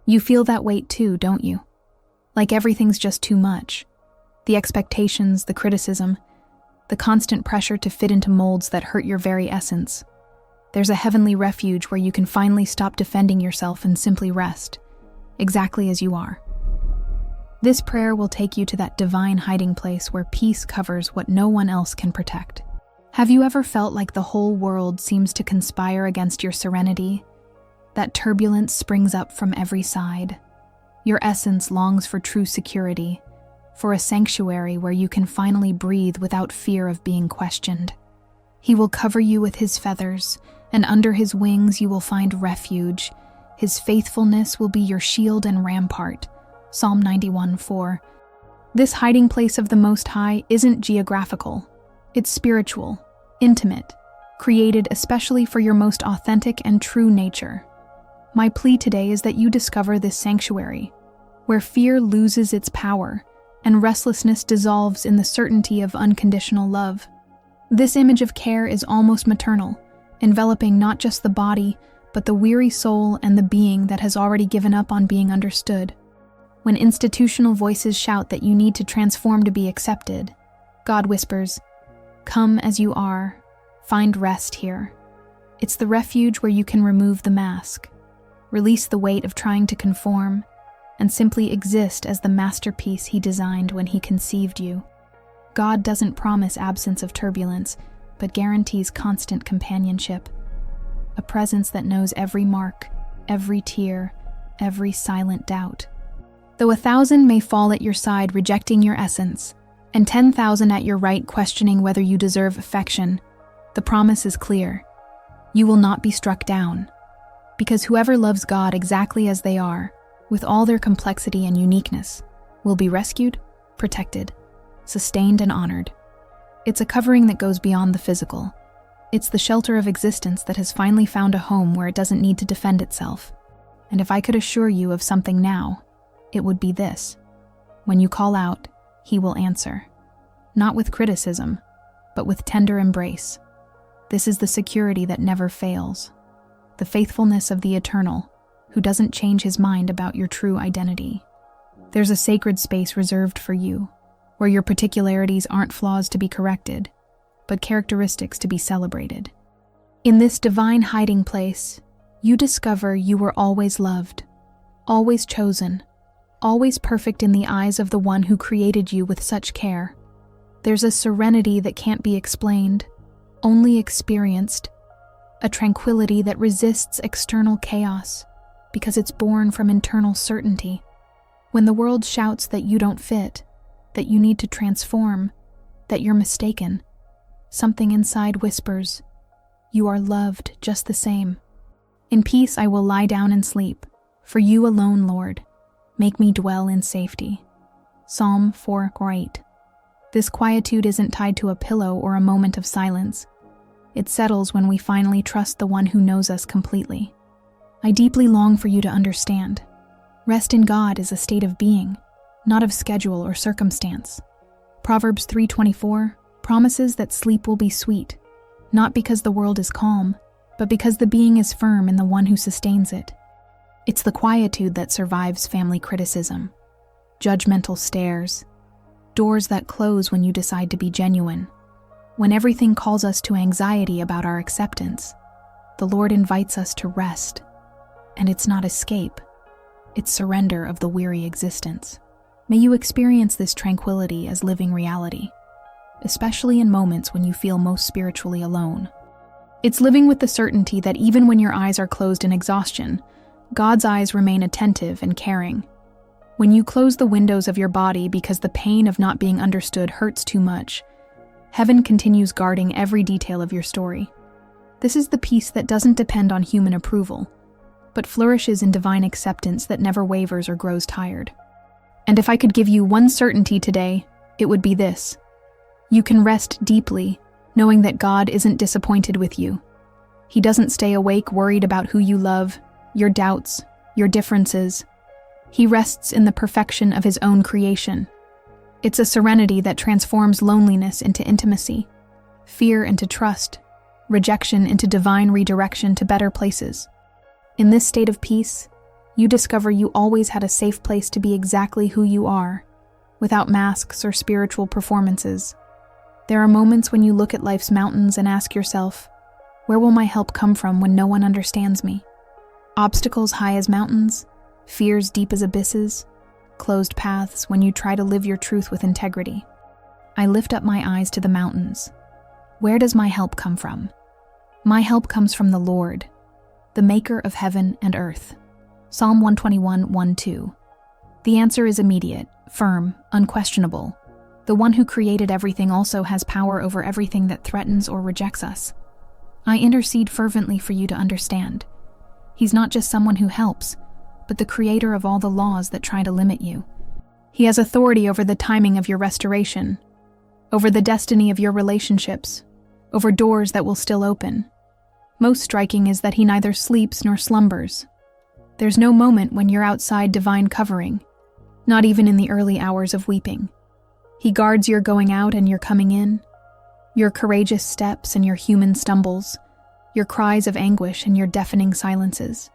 You feel that weight too, don't you? Like everything's just too much. The expectations, the criticism, the constant pressure to fit into molds that hurt your very essence. There's a heavenly refuge where you can finally stop defending yourself and simply rest, exactly as you are. This prayer will take you to that divine hiding place where peace covers what no one else can protect. Have you ever felt like the whole world seems to conspire against your serenity? That turbulence springs up from every side. Your essence longs for true security, for a sanctuary where you can finally breathe without fear of being questioned. He will cover you with his feathers, and under his wings you will find refuge. His faithfulness will be your shield and rampart. Psalm 91:4. This hiding place of the Most High isn't geographical. It's spiritual, intimate, created especially for your most authentic and true nature. My plea today is that you discover this sanctuary, where fear loses its power and restlessness dissolves in the certainty of unconditional love. This image of care is almost maternal, enveloping not just the body, but the weary soul and the being that has already given up on being understood. When institutional voices shout that you need to transform to be accepted, God whispers, "Come as you are, find rest here." It's the refuge where you can remove the mask, release the weight of trying to conform, and simply exist as the masterpiece he designed when he conceived you. God doesn't promise absence of turbulence, but guarantees constant companionship, a presence that knows every mark, every tear, every silent doubt. Though 1,000 may fall at your side rejecting your essence, and 10,000 at your right questioning whether you deserve affection, the promise is clear. You will not be struck down, because whoever loves God exactly as they are, with all their complexity and uniqueness, will be rescued, protected, sustained, and honored. It's a covering that goes beyond the physical. It's the shelter of existence that has finally found a home where it doesn't need to defend itself. And if I could assure you of something now, it would be this. When you call out, he will answer. Not with criticism, but with tender embrace. This is the security that never fails. The faithfulness of the Eternal, who doesn't change his mind about your true identity. There's a sacred space reserved for you, where your particularities aren't flaws to be corrected, but characteristics to be celebrated. In this divine hiding place, you discover you were always loved, always chosen, always perfect in the eyes of the one who created you with such care. There's a serenity that can't be explained, only experienced, a tranquility that resists external chaos because it's born from internal certainty. When the world shouts that you don't fit, that you need to transform, that you're mistaken, something inside whispers, "You are loved just the same. In peace I will lie down and sleep, for you alone, Lord. Make me dwell in safety." Psalm 4:8. This quietude isn't tied to a pillow or a moment of silence. It settles when we finally trust the one who knows us completely. I deeply long for you to understand. Rest in God is a state of being, not of schedule or circumstance. Proverbs 3:24 promises that sleep will be sweet, not because the world is calm, but because the being is firm in the one who sustains it. It's the quietude that survives family criticism, judgmental stares, doors that close when you decide to be genuine. When everything calls us to anxiety about our acceptance, the Lord invites us to rest. And it's not escape, it's surrender of the weary existence. May you experience this tranquility as living reality, especially in moments when you feel most spiritually alone. It's living with the certainty that even when your eyes are closed in exhaustion, God's eyes remain attentive and caring. When you close the windows of your body because the pain of not being understood hurts too much, heaven continues guarding every detail of your story. This is the peace that doesn't depend on human approval, but flourishes in divine acceptance that never wavers or grows tired. And if I could give you one certainty today, it would be this. You can rest deeply, knowing that God isn't disappointed with you. He doesn't stay awake worried about who you love, your doubts, your differences. He rests in the perfection of his own creation. It's a serenity that transforms loneliness into intimacy, fear into trust, rejection into divine redirection to better places. In this state of peace, You discover you always had a safe place to be exactly who you are, without masks or spiritual performances. There are moments when you look at life's mountains and ask yourself, where will my help come from when no one understands me? Obstacles high as mountains, fears deep as abysses, closed paths when you try to live your truth with integrity. I lift up my eyes to the mountains. Where does my help come from? My help comes from the Lord, the maker of heaven and earth. Psalm 121:1-2. The answer is immediate, firm, unquestionable. The one who created everything also has power over everything that threatens or rejects us. I intercede fervently for you to understand. He's not just someone who helps, but the creator of all the laws that try to limit you. He has authority over the timing of your restoration, over the destiny of your relationships, over doors that will still open. Most striking is that he neither sleeps nor slumbers. There's no moment when you're outside divine covering, not even in the early hours of weeping. He guards your going out and your coming in, your courageous steps and your human stumbles, your cries of anguish and your deafening silences.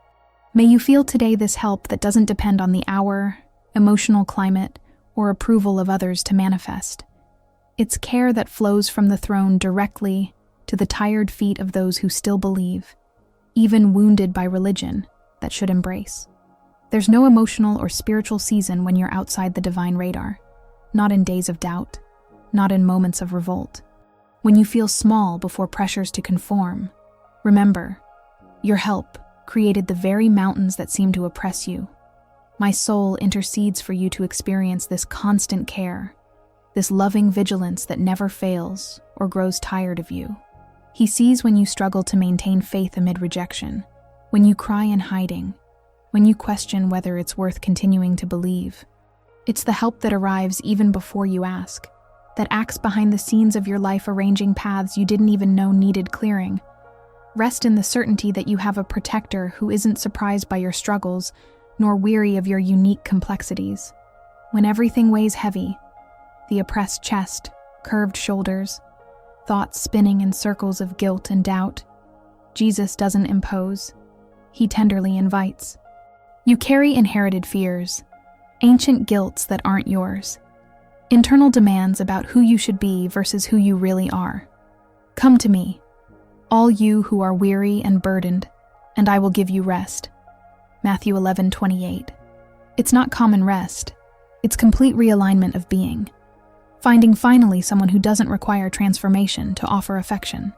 May you feel today this help that doesn't depend on the hour, emotional climate, or approval of others to manifest. It's care that flows from the throne directly to the tired feet of those who still believe, even wounded by religion, that should embrace. There's no emotional or spiritual season when you're outside the divine radar, not in days of doubt, not in moments of revolt. When you feel small before pressures to conform, remember, your help created the very mountains that seem to oppress you. My soul intercedes for you to experience this constant care, this loving vigilance that never fails or grows tired of you. He sees when you struggle to maintain faith amid rejection, when you cry in hiding, when you question whether it's worth continuing to believe. It's the help that arrives even before you ask, that acts behind the scenes of your life, arranging paths you didn't even know needed clearing. Rest in the certainty that you have a protector who isn't surprised by your struggles, nor weary of your unique complexities. When everything weighs heavy, the oppressed chest, curved shoulders, thoughts spinning in circles of guilt and doubt, Jesus doesn't impose. He tenderly invites. You carry inherited fears, ancient guilts that aren't yours, internal demands about who you should be versus who you really are. Come to me, all you who are weary and burdened, and I will give you rest. Matthew 11:28. It's not common rest. It's complete realignment of being. Finding finally someone who doesn't require transformation to offer affection.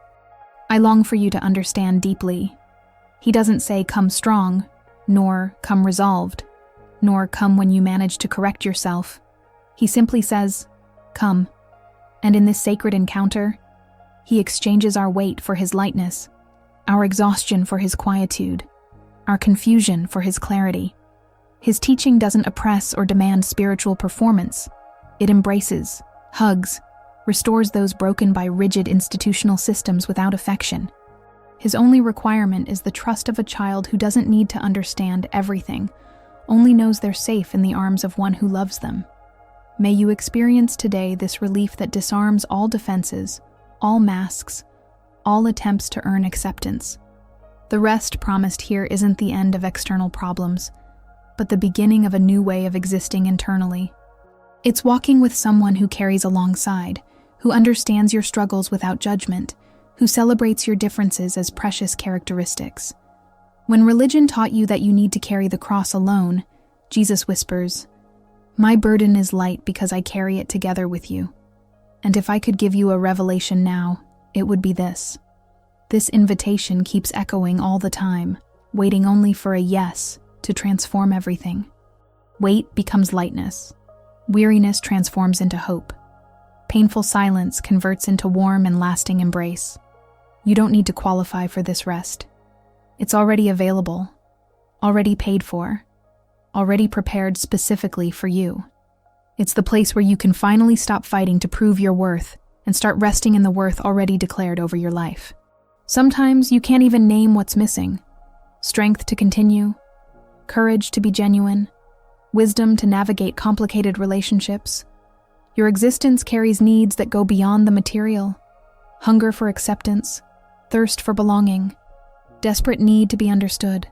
I long for you to understand deeply. He doesn't say come strong, nor come resolved, nor come when you manage to correct yourself. He simply says, come. And in this sacred encounter, he exchanges our weight for his lightness, our exhaustion for his quietude, our confusion for his clarity. His teaching doesn't oppress or demand spiritual performance. It embraces, hugs, restores those broken by rigid institutional systems without affection. His only requirement is the trust of a child who doesn't need to understand everything, only knows they're safe in the arms of one who loves them. May you experience today this relief that disarms all defenses, all masks, all attempts to earn acceptance. The rest promised here isn't the end of external problems, but the beginning of a new way of existing internally. It's walking with someone who carries alongside, who understands your struggles without judgment, who celebrates your differences as precious characteristics. When religion taught you that you need to carry the cross alone, Jesus whispers, "My burden is light because I carry it together with you." And if I could give you a revelation now, it would be this. This invitation keeps echoing all the time, waiting only for a yes to transform everything. Weight becomes lightness. Weariness transforms into hope. Painful silence converts into warm and lasting embrace. You don't need to qualify for this rest. It's already available, already paid for, already prepared specifically for you. It's the place where you can finally stop fighting to prove your worth and start resting in the worth already declared over your life. Sometimes you can't even name what's missing. Strength to continue, courage to be genuine, wisdom to navigate complicated relationships. Your existence carries needs that go beyond the material. Hunger for acceptance, thirst for belonging, desperate need to be understood.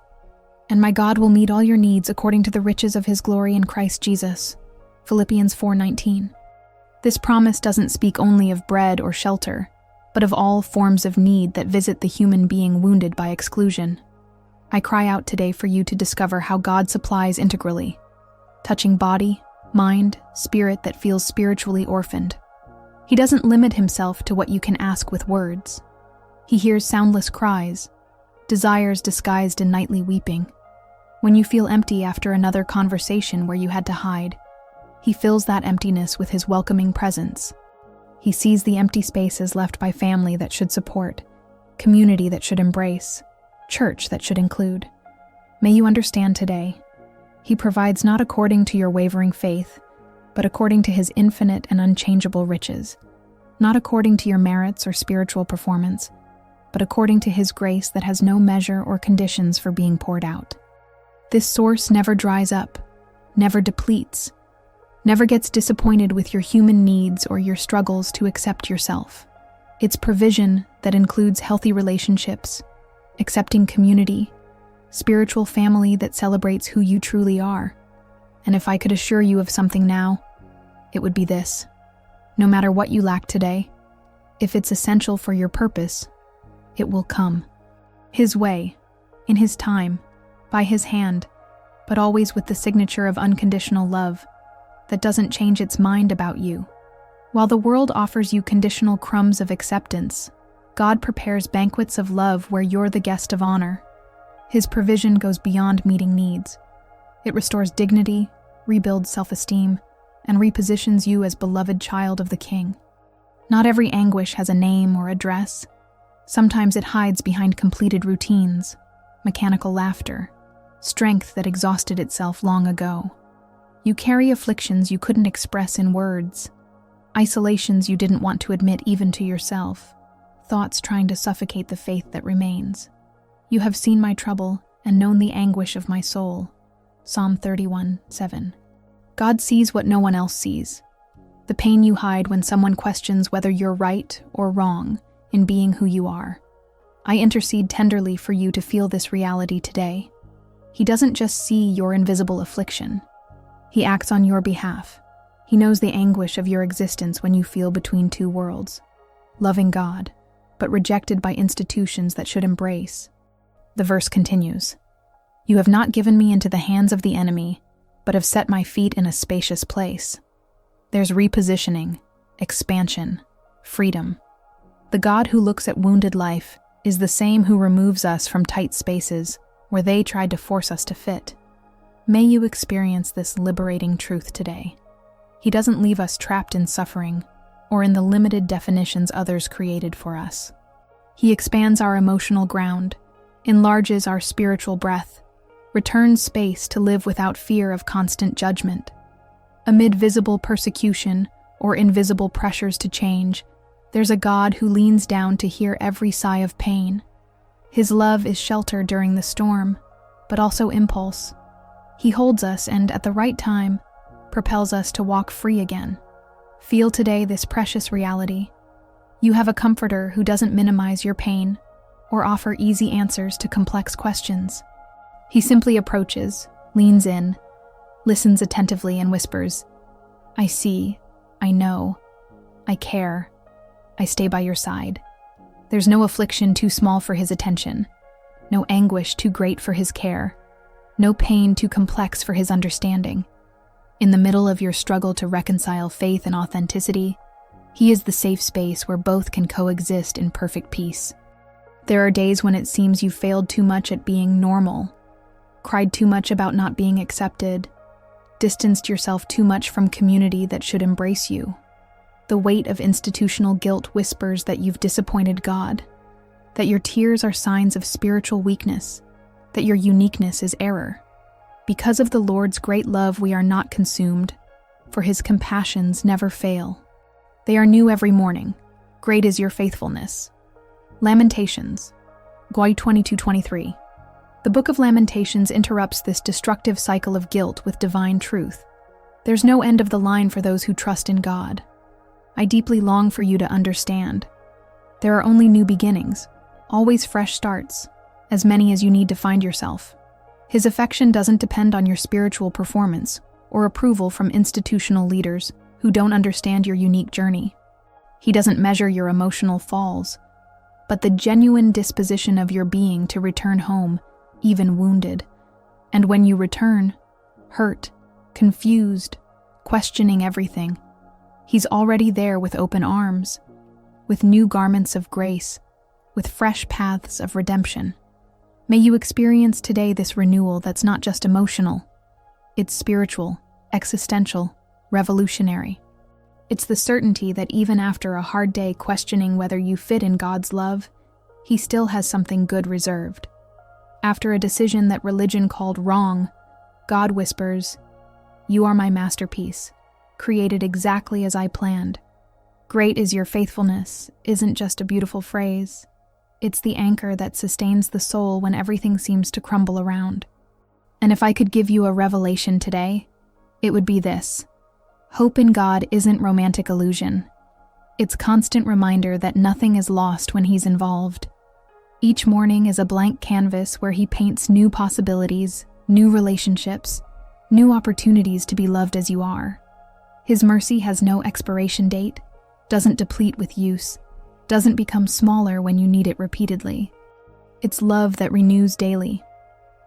And my God will meet all your needs according to the riches of his glory in Christ Jesus. Philippians 4:19. This promise doesn't speak only of bread or shelter, but of all forms of need that visit the human being wounded by exclusion. I cry out today for you to discover how God supplies integrally, touching body, mind, spirit that feels spiritually orphaned. He doesn't limit himself to what you can ask with words. He hears soundless cries, desires disguised in nightly weeping. When you feel empty after another conversation where you had to hide, he fills that emptiness with his welcoming presence. He sees the empty spaces left by family that should support, community that should embrace, church that should include. May you understand today, he provides not according to your wavering faith, but according to his infinite and unchangeable riches, not according to your merits or spiritual performance, but according to his grace that has no measure or conditions for being poured out. This source never dries up, never depletes, never gets disappointed with your human needs or your struggles to accept yourself. It's provision that includes healthy relationships, accepting community, spiritual family that celebrates who you truly are. And if I could assure you of something now, it would be this. No matter what you lack today, if it's essential for your purpose, it will come. His way, in his time, by his hand, but always with the signature of unconditional love that doesn't change its mind about you. While the world offers you conditional crumbs of acceptance, God prepares banquets of love where you're the guest of honor. His provision goes beyond meeting needs. It restores dignity, rebuilds self-esteem, and repositions you as beloved child of the King. Not every anguish has a name or address. Sometimes it hides behind completed routines, mechanical laughter, strength that exhausted itself long ago. You carry afflictions you couldn't express in words, isolations you didn't want to admit even to yourself, thoughts trying to suffocate the faith that remains. You have seen my trouble and known the anguish of my soul. Psalm 31:7. God sees what no one else sees. The pain you hide when someone questions whether you're right or wrong in being who you are. I intercede tenderly for you to feel this reality today. He doesn't just see your invisible affliction. He acts on your behalf. He knows the anguish of your existence when you feel between two worlds, loving God, but rejected by institutions that should embrace. The verse continues, "You have not given me into the hands of the enemy, but have set my feet in a spacious place." There's repositioning, expansion, freedom. The God who looks at wounded life is the same who removes us from tight spaces where they tried to force us to fit. May you experience this liberating truth today. He doesn't leave us trapped in suffering or in the limited definitions others created for us. He expands our emotional ground, enlarges our spiritual breath, returns space to live without fear of constant judgment. Amid visible persecution or invisible pressures to change, there's a God who leans down to hear every sigh of pain. His love is shelter during the storm, but also impulse. He holds us and, at the right time, propels us to walk free again. Feel today this precious reality. You have a comforter who doesn't minimize your pain or offer easy answers to complex questions. He simply approaches, leans in, listens attentively and whispers, "I see, I know, I care, I stay by your side." There's no affliction too small for his attention, no anguish too great for his care, no pain too complex for his understanding. In the middle of your struggle to reconcile faith and authenticity, he is the safe space where both can coexist in perfect peace. There are days when it seems you failed too much at being normal, cried too much about not being accepted, distanced yourself too much from community that should embrace you. The weight of institutional guilt whispers that you've disappointed God, that your tears are signs of spiritual weakness, that your uniqueness is error. Because of the Lord's great love, we are not consumed, for his compassions never fail. They are new every morning. Great is your faithfulness. Lamentations, 22:23. The Book of Lamentations interrupts this destructive cycle of guilt with divine truth. There's no end of the line for those who trust in God. I deeply long for you to understand. There are only new beginnings, always fresh starts, as many as you need to find yourself. His affection doesn't depend on your spiritual performance or approval from institutional leaders who don't understand your unique journey. He doesn't measure your emotional falls, but the genuine disposition of your being to return home, even wounded. And when you return, hurt, confused, questioning everything, He's already there with open arms, with new garments of grace, with fresh paths of redemption. May you experience today this renewal that's not just emotional. It's spiritual, existential, revolutionary. It's the certainty that even after a hard day questioning whether you fit in God's love, He still has something good reserved. After a decision that religion called wrong, God whispers, "You are my masterpiece, created exactly as I planned." Great is your faithfulness isn't just a beautiful phrase. It's the anchor that sustains the soul when everything seems to crumble around. And if I could give you a revelation today, it would be this. Hope in God isn't romantic illusion. It's constant reminder that nothing is lost when He's involved. Each morning is a blank canvas where He paints new possibilities, new relationships, new opportunities to be loved as you are. His mercy has no expiration date, doesn't deplete with use, doesn't become smaller when you need it repeatedly. It's love that renews daily,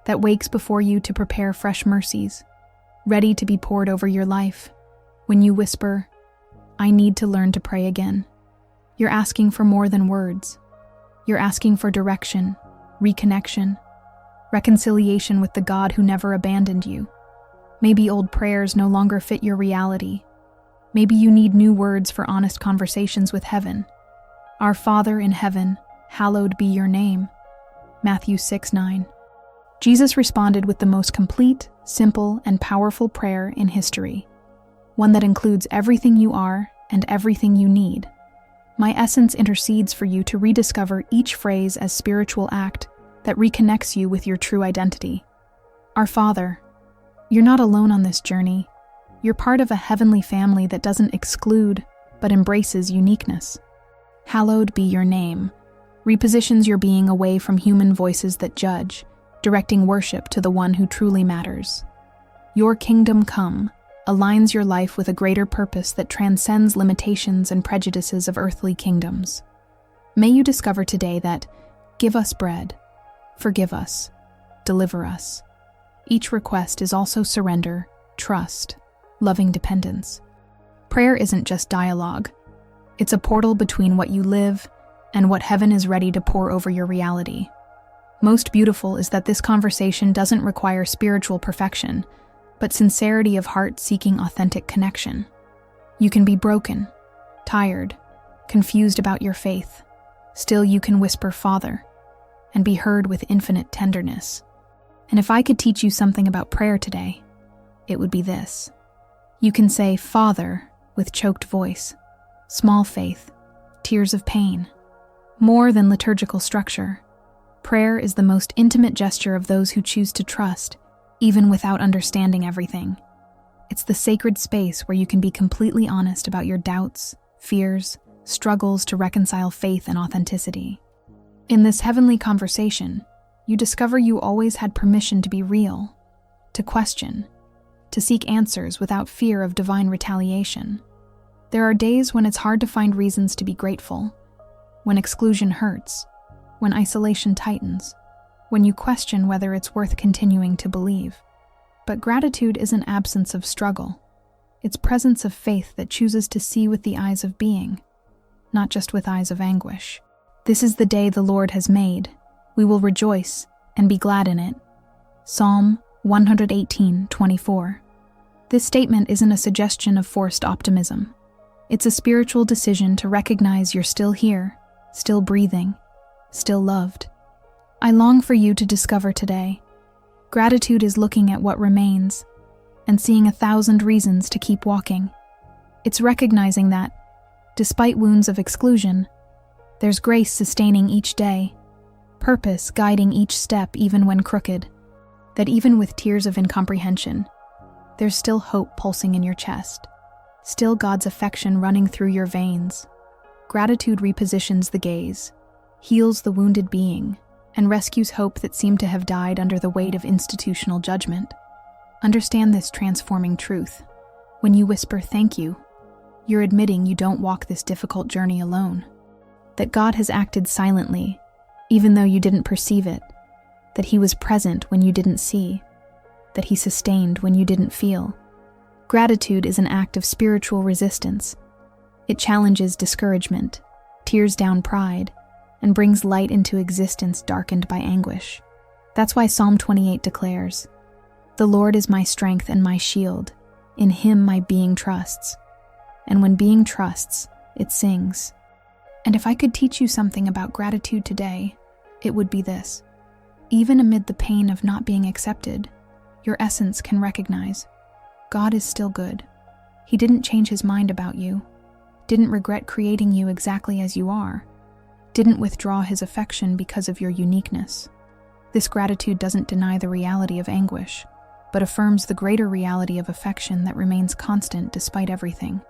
that wakes before you to prepare fresh mercies, ready to be poured over your life. When you whisper, "I need to learn to pray again," you're asking for more than words. You're asking for direction, reconnection, reconciliation with the God who never abandoned you. Maybe old prayers no longer fit your reality. Maybe you need new words for honest conversations with heaven. Our Father in heaven, hallowed be your name. Matthew 6:9. Jesus responded with the most complete, simple, and powerful prayer in history. One that includes everything you are and everything you need. My essence intercedes for you to rediscover each phrase as spiritual act that reconnects you with your true identity. Our Father, you're not alone on this journey. You're part of a heavenly family that doesn't exclude, but embraces uniqueness. Hallowed be your name repositions your being away from human voices that judge, directing worship to the one who truly matters. Your kingdom come aligns your life with a greater purpose that transcends limitations and prejudices of earthly kingdoms. May you discover today that give us bread, forgive us, deliver us. Each request is also surrender, trust, loving dependence. Prayer isn't just dialogue. It's a portal between what you live and what heaven is ready to pour over your reality. Most beautiful is that this conversation doesn't require spiritual perfection, but sincerity of heart seeking authentic connection. You can be broken, tired, confused about your faith. Still you can whisper, "Father," and be heard with infinite tenderness. And if I could teach you something about prayer today, it would be this. You can say "Father" with choked voice, small faith, tears of pain. More than liturgical structure, prayer is the most intimate gesture of those who choose to trust, even without understanding everything. It's the sacred space where you can be completely honest about your doubts, fears, struggles to reconcile faith and authenticity. In this heavenly conversation, you discover you always had permission to be real, to question, to seek answers without fear of divine retaliation. There are days when it's hard to find reasons to be grateful, when exclusion hurts, when isolation tightens, when you question whether it's worth continuing to believe. But gratitude isn't absence of struggle. It's presence of faith that chooses to see with the eyes of being, not just with eyes of anguish. This is the day the Lord has made. We will rejoice and be glad in it. Psalm 118:24. This statement isn't a suggestion of forced optimism. It's a spiritual decision to recognize you're still here, still breathing, still loved. I long for you to discover today. Gratitude is looking at what remains and seeing 1,000 reasons to keep walking. It's recognizing that, despite wounds of exclusion, there's grace sustaining each day, purpose guiding each step even when crooked, that even with tears of incomprehension, there's still hope pulsing in your chest, still God's affection running through your veins. Gratitude repositions the gaze, heals the wounded being, and rescues hope that seemed to have died under the weight of institutional judgment. Understand this transforming truth. When you whisper thank you, you're admitting you don't walk this difficult journey alone. That God has acted silently, even though you didn't perceive it. That He was present when you didn't see. That He sustained when you didn't feel. Gratitude is an act of spiritual resistance. It challenges discouragement, tears down pride, and brings light into existence darkened by anguish. That's why Psalm 28 declares, "The Lord is my strength and my shield. In Him my being trusts." And when being trusts, it sings. And if I could teach you something about gratitude today, it would be this. Even amid the pain of not being accepted, your essence can recognize God is still good. He didn't change His mind about you, didn't regret creating you exactly as you are, didn't withdraw His affection because of your uniqueness. This gratitude doesn't deny the reality of anguish, but affirms the greater reality of affection that remains constant despite everything.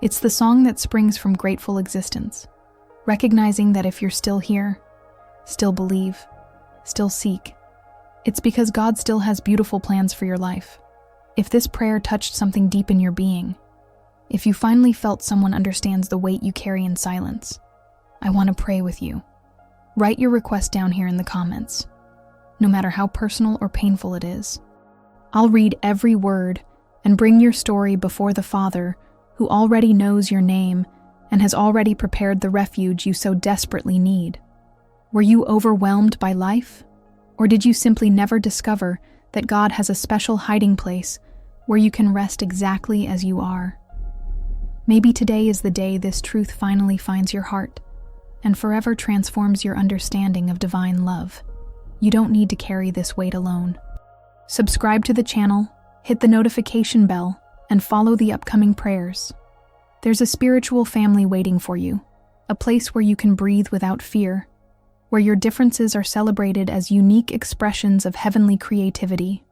It's the song that springs from grateful existence, recognizing that if you're still here, still believe, still seek, it's because God still has beautiful plans for your life. If this prayer touched something deep in your being, if you finally felt someone understands the weight you carry in silence, I want to pray with you. Write your request down here in the comments, no matter how personal or painful it is. I'll read every word and bring your story before the Father, who already knows your name and has already prepared the refuge you so desperately need. Were you overwhelmed by life? Or did you simply never discover that God has a special hiding place where you can rest exactly as you are? Maybe today is the day this truth finally finds your heart and forever transforms your understanding of divine love. You don't need to carry this weight alone. Subscribe to the channel, hit the notification bell, and follow the upcoming prayers. There's a spiritual family waiting for you, a place where you can breathe without fear, where your differences are celebrated as unique expressions of heavenly creativity.